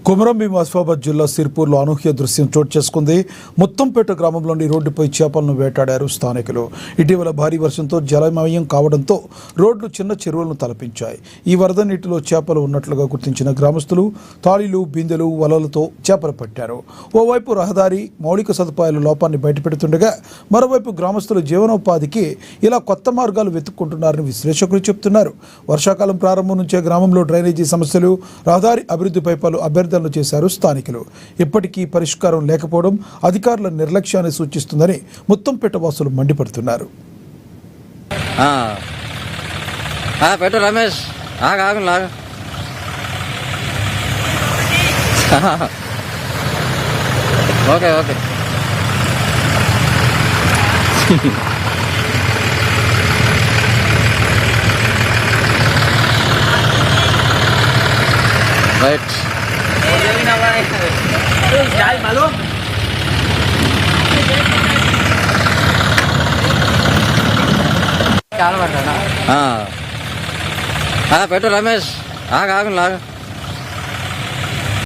కొమరం భీం ఆసిఫాబాద్ జిల్లా సిర్పూర్లో అనూహ్య దృశ్యం చోటు చేసుకుంది. ముత్తంపేట గ్రామంలోని రోడ్డుపై చేపలను వేటాడారు స్థానికులు. ఇటీవల భారీ వర్షంతో జలమయం కావడంతో రోడ్లు చిన్న చెరువులను తలపించాయి. ఈ వరద నీటిలో చేపలు ఉన్నట్లుగా గుర్తించిన గ్రామస్తులు తాళీలు, బిందెలు, వలలతో చేపలు పట్టారు. ఓవైపు రహదారి మౌలిక సదుపాయాల లోపాన్ని బయటపెడుతుండగా మరోవైపు గ్రామస్తుల జీవనోపాధికి ఇలా కొత్త మార్గాలు వెతుక్కుంటున్నారని విశ్లేషకులు చెబుతున్నారు. వర్షాకాలం ప్రారంభం నుంచే గ్రామంలో డ్రైనేజీ సమస్యలు, రహదారి అభివృద్ధిపై పలు అభ్యర్థనలు చేశారు స్థానికులు. ఇప్పటికీ పరిష్కారం లేకపోవడం అధికారుల నిర్లక్ష్యాన్ని సూచిస్తుందని ముత్తంపేట వాసులు మండిపడుతున్నారు. పెట్టు రమేష్, ఓకే ఓకే. రైట్. పెట్టు రమేష్, ఆగు.